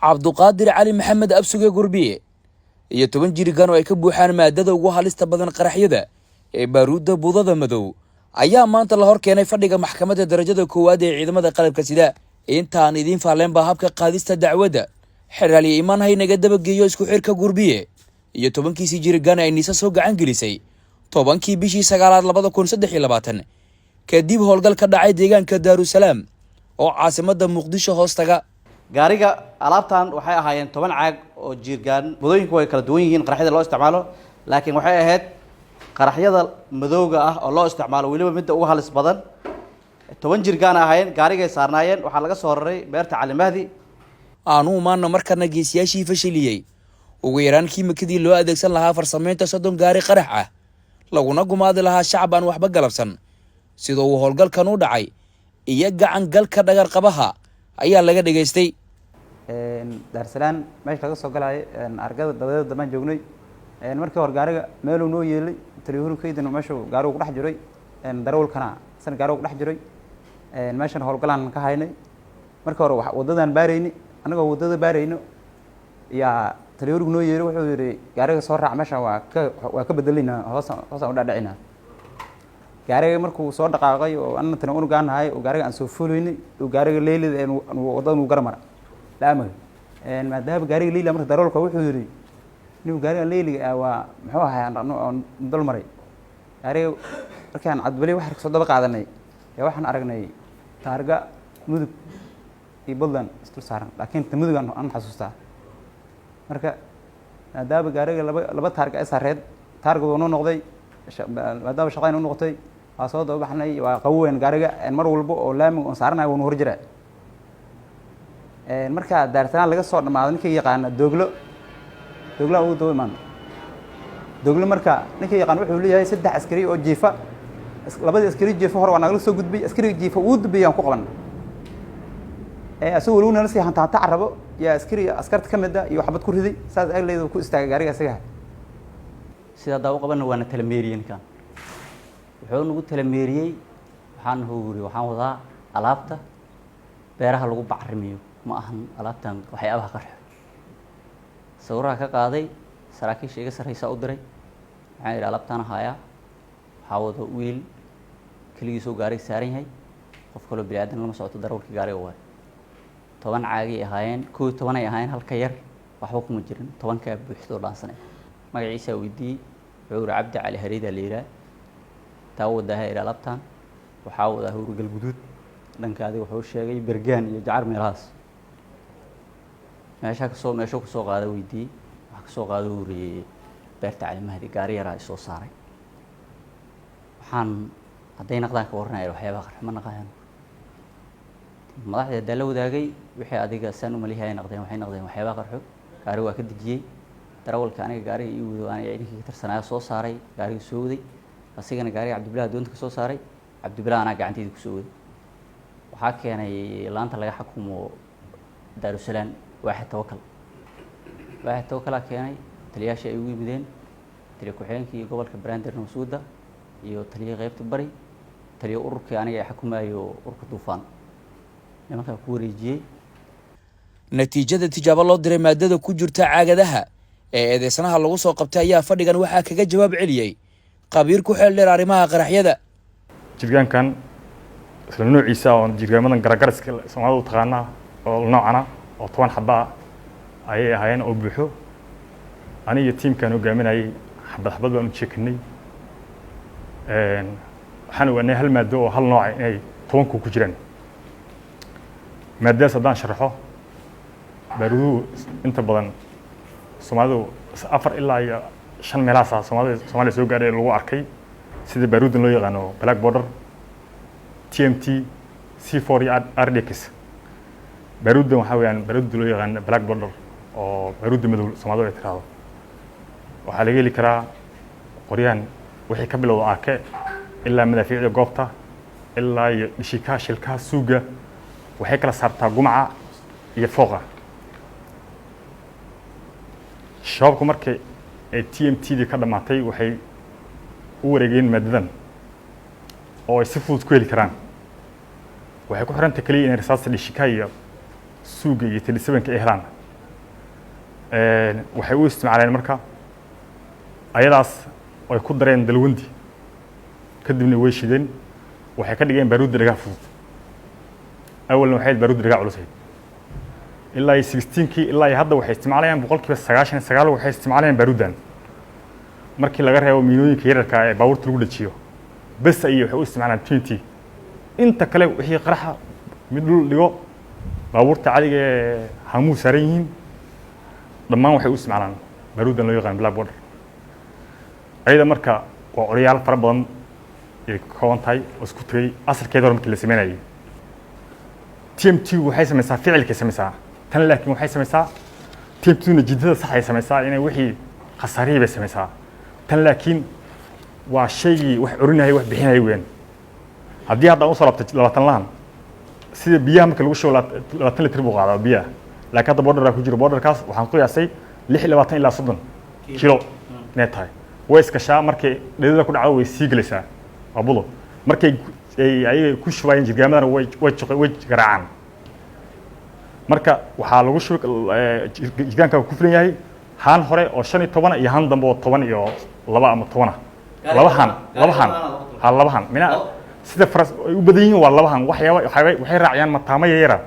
cabduqaadir cali maxamed absuge gurbiye iyo 10 jirigan oo ay ka buuxaan maadada ugu halista badan qaraxyada ee baaruudda budada madow ayaa maanta la hor keenay fadhiga maxkamadda darajada koowaad ee ciidamada qalabka sida intaan idin faaleen baa habka qaadista dacwadda xiraali iman hay naga dabageeyo isku xirka gurbiye iyo 10kiisi jirigan ay niisa soo gacan gelisay 10kii bishii 9aad 2023 kadib howlgal ka dhacay deegaanka Daarusalaam oo caasimadda Muqdisho hoostaga gaariga alaabtan waxay ahaayeen 10 caag oo jiirgaan wadooyinku way kala duwan yihiin qaraxyada loo isticmaalo laakiin waxay ahayd qaraxyada madowga ah oo loo isticmaalo waliba mid ugu halis badan 10 jiirgaan ahaayeen gaarigay saarnaayeen waxa laga soo raray beerta Cali Mahdi aanu maana markana geesiyaashii fashiliyay ugu yaraan kiimakadii loo adeegsan lahaa farsameynta 30 gaari qarax ah laguna gumaadi lahaa shacab aan waxba galabsan sidoo uu howlgalkan u dhacay iyo gacan galka dhagar qabaha ayaa laga dhageystay Daarusalaam meesha laga soo galay argada dabadeed dama joognay markii hor gaariga meel uu noo yeelay taliyaha meesha gaarigu ku dhex jiray darawalkana san gaarigu ku dhex jiray meeshan howlgalan ka haynay markii hore wadadan baarayni anaga wadada baarayno ya taliyaha noo yeelay wuxuu yiri gaariga soo raac meesha waa ka bedelina hoos u dhacdhicina gaariga markuu soo dhaqaaqay oo annatana uu gaanahay oo gaariga aan soo fuulayni oo gaariga leelid wadada uu garamar laamaga maadaama gaariga leelid marka darawalka wuxuu yiri inuu gaariga leelid waa muxuu ahaa aan dal maray gaariga markaan cadbali wax soo daba qaadanay waxaan aragnay taarga mudug iyo Puntland isku saaran laakiin mudug aan xasuustaa marka maadaama gaariga laba taarga ay saareed taargadu uu noqday maadaama shaqayn uu noqotay waa soo daba baxnay waa qaween gaariga mar walba oo laami oo saarnaa uu hor jiraa marka Daarusalaam laga soo dhamaado ninkii yaqaan dooglo uu dooman dooglo marka ninkii yaqaan wuxuu leeyahay 3 askari oo jiifa labada askari jiifa hor waa naga soo gudbay askari jiifa uu dubiyaan ku qaban asoo walaal nasi hanta taarabo ya askarta kamida iyo waxbad ku riday saas ay leeyahay ku istaagay gaariga isaga sida daaw qaban waana talameeriyeen kan wuxuu nagu talameeriyay waxaan hoori waxaan wadaa alaabta beeraha lagu bacrimiyo ma ahan alaabtan waxyaabaha qarxa sawiraha ka qaaday saraakiisha iga sareysa u diray waxaan yiri alaabtan haya waxa wada wiil kaligiis oo gaariga saaran yahay qof kale bini'aadan lama socoto darawalkii gaariga waa 10 caagi ahaayeen 10 ay ahaayeen halka yar waxba kuma jirin 10 ka buuxdo dhaansanay magaciisa weydii wuxuu Cabdi Cali Hariida leeyahay taawadaha ila labtaan waxa wada hurgal guduud dhankaadi wuxuu sheegay bergaan iyo jacar meelahaas meesha ka soo qaada weydii waxa ka soo qaada uriyay beerta Cali Mahdi gaari yar ay soo saaray waxaan haday naqdaan ka warnaayo waxyaabaha qarx ma naqaan madaxda dala wadaagay wixii adiga san u malihay naqdeen waxyaabaha qarxo gaari waa ka dajiyay darawalka aniga gaariga ii wado aan ciidankii ka tirsanaa soo saaray gaariga soo waday asigana gaariga Cabdibilaa doonta ka soo saaray Cabdibilaa ana gacantiisa ku soo waday waxa keenay laanta laga xukumo Daarusalaam waaxid tawakkal keenay taliyaasha ay ugu yimideen taliya ku-xigeenkii gobolka Banaadir Nasuuda iyo taliya qaybta bari taliya ururkii aniga xukumayo ururka Duufaan nimanka ku wareejiyay natiijada tijaabo loo diray maadada ku jirta caagadaha ee eedeysanaha lagu soo qabtay ayaa fadhigan waxa kaga jawaab celiyay qabiir ku xeel dheer arrimaha qaraxyada jirgaankan isla noociisa oo jirgaamadan garagariska Soomaalidu taqaana oo noocana oo 10 xabba ay ahaayeen oo buuxo aniga teamkan hogaaminayay xabad baan u jeeknay waxaan ogaanay hal maado oo hal nooc inay 10 ku jiraan maadadaas haddaan sharaxo baaruudu inta badan Soomaalidu 4 ilaa 5 meelaha Soomaaliya soo gaaray lagu arkay sida baaruudan loo yaqaan black border TMT C4 iyo RDX baaruudan waxa weeyaan baaruud loo yaqaan black border oo baaruud madow Soomaalidu ay tiraahdo waxa laga heli karaa qoriyaan wixii ka bilowda aake ilaa madaafiicda goobta ilaa dhishika shilka suuga waxay kala saartaa gumca iyo fooqa shaqo markay TMT ka dhamaatay waxay u wareegeen maadadan oo si fudud ku heli karaan waxay ku xiranta kaliya in rasaasta dhishika iyo suuga iyo 37 ay helaan waxay u isticmaaleen marka ayadaas ay ku dareen dalwandi kadibna way shideen waxay ka dhigeen baaruud dhagaa fudud awalna waxay baaruud dhagaa culus ilaa 16kii ilaa hadda waxay isticmaalayaan 99% waxay isticmaalayaan baaruudan markii laga reebo miinooyinka yararka ee baabuurta lagu dhajiyo bas ay waxay u isticmaalaan TNT inta kale wixii qaraxa mid dhigo baabuurta caadiga ee hamu saaran yihiin dhammaan waxay u isticmaalaan baaruudan loo yaqaan black border ayada marka waa oriyaal fara badan ee kooban tahay oo isku tagay asarkeeda hore markii la sameeyay TMT waxay samaysaa ficilka samaysaa tan laakiin waxay samaysaa TMT-na jidada sax ay samaysaa inay wixii khasaariyay bay samaysaa tan laakiin waa shaygii wax orinahay wax bixinay weyn haddii hadda u soo laabtay 20 laan sida biyaha marka lagu shubo 20 litir buu qaadaa biyaha laakiin hadda border ku jiro borderkaas waxaan qiyaasay 26 ilaa 30 kilo net tahay way iska shaa markay dheedada ku dhacdo way sii galaysaa abulo markay ay ku shubayeen jirgaamadana way garaacaan marka waxaa lagu shubay jirgaanka ku filan yahay haan hore oo 15 iyo haan dambe oo 10 iyo 2 ama 10 laba haan mina sida faras ay u badan yihiin waa laba haan waxay raacayaan mataama yara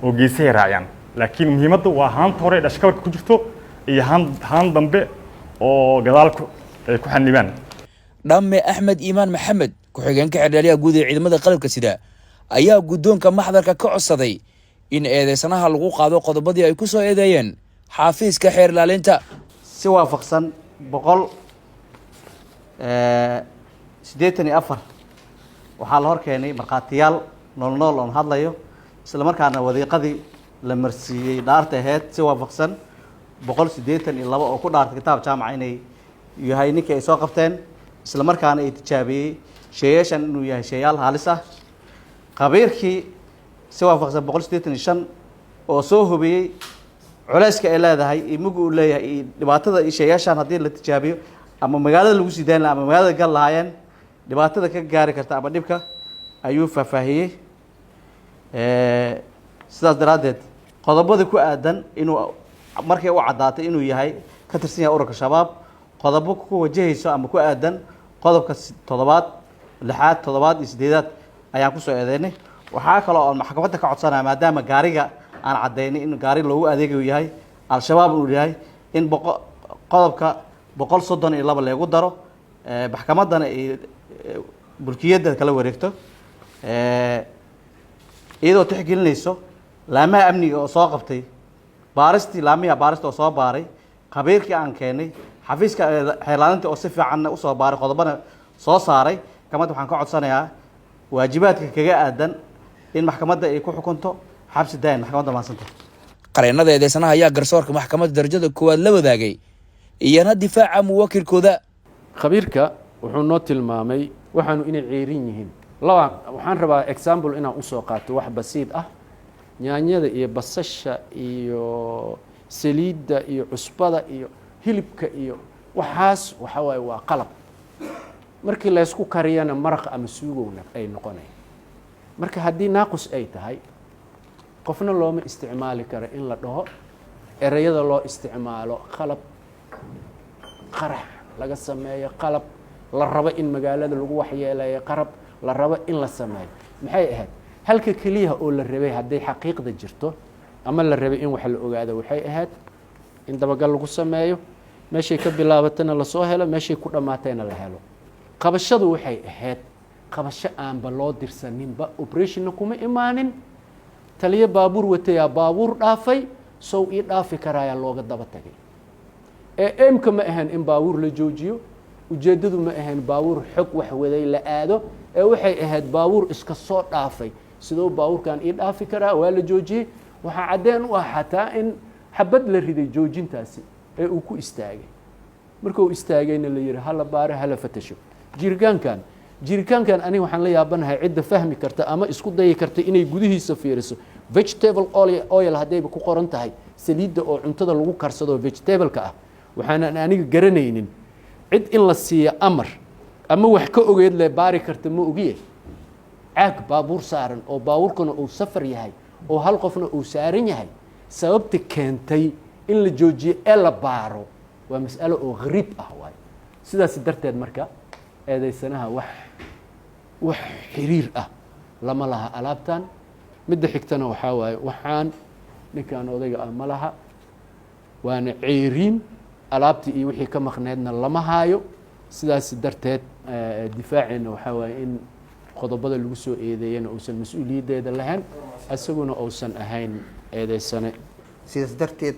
oo geesay raacayaan laakiin muhiimadda waa haanta hore dhashkabarka ku jirto iyo haan dambe oo gadaalku ay ku xanibaan dhamme Axmed Iimaan Maxamed ku-xigeenka xildhibaanka guud ee ciidamada qalabka sida ayaa guddoonka maxdarka ka codsaday in eedeysanaha lagu qaado qodobadii ay ku soo eedeeyeen xafiiska xeer ilaalinta si waafaqsan 184 waxaa la hor keenay markhaatiyaal nool oo hadlayo isla markaana wadiiqadii la marsiiyay dhaarta ahayd si waafaqsan 182 oo ku dhaartay kitaab jaamaca inay yahay ninkii ay soo qabteen isla markaana ay tijaabiyey sheeyashan inuu yahay sheeyaal halis ah qabiirkii si waafaqsan 185 oo soo hubiyey culayska ay leedahay imugu uu leeyahay dhibaatada iyo sheeyashan haddii la tijaabiyo ama magaalada lagu sii dayn lahaa ama magaalada gal lahaayeen dhibaatada ka gaari karta ama dhibka ayuu faahfaahiyey sidaas daraaddeed qodobada ku aadan inuu markay u caddaatay inuu yahay ka tirsan yahay ururka shabaab qodobo ku wajahayso ama ku aadan qodobka 7aad 6aad 7aad iyo 8aad ayaan ku soo eedeynay waxaa kale oo maxkamadda ka codsanaya maadaama gaariga aan cadeynay in gaari loogu adeegayo yahay al-shabaab uu yahay in qodobka 132 lagu daro maxkamaddana ay bulkiyada kala wareegto iyadoo tixgelinayso laamaha amniga oo soo qabtay laamaha baarista oo soo baaray qabiirkii aan keenay xafiiska xeelaalinta oo si fiican u soo baaray qodobana soo saaray maxkamadda waxaan ka codsanayaa waajibaadka kaga aadan in maxkamadda ay ku xukunto xabsi daayin maxkamadda maansanta qareennada eedeysanaha ayaa garsoorka maxkamadda darajada koowaad la wadaagay iyana difaaca muwakkilkooda khabiirka wuxuu noo tilmaamay waxaanu inay ceerin yihiin waxaan rabaa example inaan usoo qaato wax basiid ah yaanyada iyo basasha iyo saliidda iyo cusbada iyo hilibka iyo waxaas waxa waaye waa qalab markii la isku kariyana maraq ama suugowna ay noqonayaan marka haddii naaqus ay tahay qofna looma isticmaali karo in la dhaho erayada loo isticmaalo qalab qarax laga sameeyo qalab la rabo in magaalada lagu waxyeeleeyo qarab la rabo in la sameeyo maxay ahayd halka kaliya oo la rabay hadday xaqiiqda jirto ama la rabay in wax la ogaado waxay ahayd in dabagal lagu sameeyo meeshay ka bilaabatana la soo helo meeshay ku dhamaatayna la helo qabashadu waxay ahayd qabasho aanba loo dirsaninba operationna kuma imaanin taliya baabuur watayaa baabuur dhaafay sow ii dhaafi karaayaa looga daba tagay eemka ma ahayn in baabuur la joojiyo ujeeddadu ma ahayn baabuur xog wax waday la aado waxay ahayd baabuur iska soo dhaafay sidoo baabuurkan ii dhaafi karaa waa la joojiyey waxaa caddeen u ah xataa in xabad la riday joojintaasi ee uu ku istaagay markuu istaagayna la yidhi hala baaro hala fatasho jirikaankan aniga waxaan la yaabanahay cidda fahmi karta ama isku dayi karta inay gudihiisa fiiriso vegetable oil haddayba ku qoran tahay saliidda oo cuntada lagu karsado vegetableka ah waxaanan aniga garanaynin cid in la siiyo amar ama wax ka ogeed le baari karta ma ogiye caag baabuur saaran oo baabuurkana uu safar yahay oo hal qofna uu saaran yahay sababta keentay in la joojiyo ee la baaro waa mas'alo oo gariib ah waay sidaas darteed marka eedaysanaha wax xiriir ah lama laha alaabtan midda xigtana waxaa waaye waxaan ninkan odayga ah ma laha waana ceeriin alaabtii iyo wixii ka maqneedna lama haayo sidaas darteed difaaceena waxaa waaye in qodobada lagu soo eedeeyana uusan mas-uuliyaddeeda lahayn isaguna uusan ahayn eedaysane sidaas darteed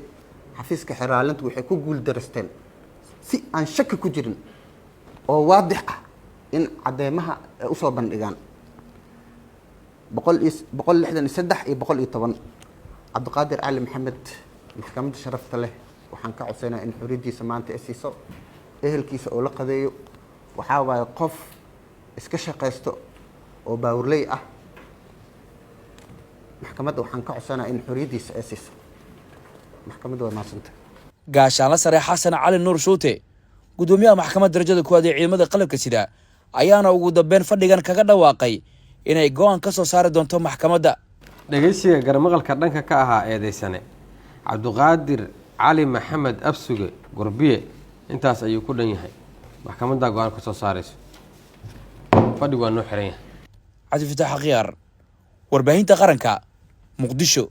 xafiiska xeraalintu waxay ku guul dareysteen si aan shaki ku jirin oo waadix ah in cadeymaha ay usoo bandhigaan 163 iyo 110 cabdiqaadir cali maxamed maxkamadda sharafta leh waxaan ka codsaynaa in xoriyadiisa maanta ay siiso ehelkiisa oo la qadeeyo waxaa waaye qof iska shaqaysto oo baawurley ah maxkamadda waxaan ka codsanaa in xoriyadiisa ay siiso maxkamadda waa maasanta gaashaanla sare xasan cali nuur shuute gudoomiyaha maxkamadda darajada koowaad ee ciidamada qalabka sida ayaana ugu dambeyn fadhigan kaga dhawaaqay inay go'aan ka soo saari doonto maxkamadda dhageysiga garmaqalka dhanka ka ahaa eedeysane cabdiqaadir cali maxamed absuge gurbiye intaas ayuu ku dhan yahay maxkamadda go'aan ka soo saarayso fadhigu waa noo xiran yahay cabdi fataax khiyaar warbaahinta qaranka muqdisho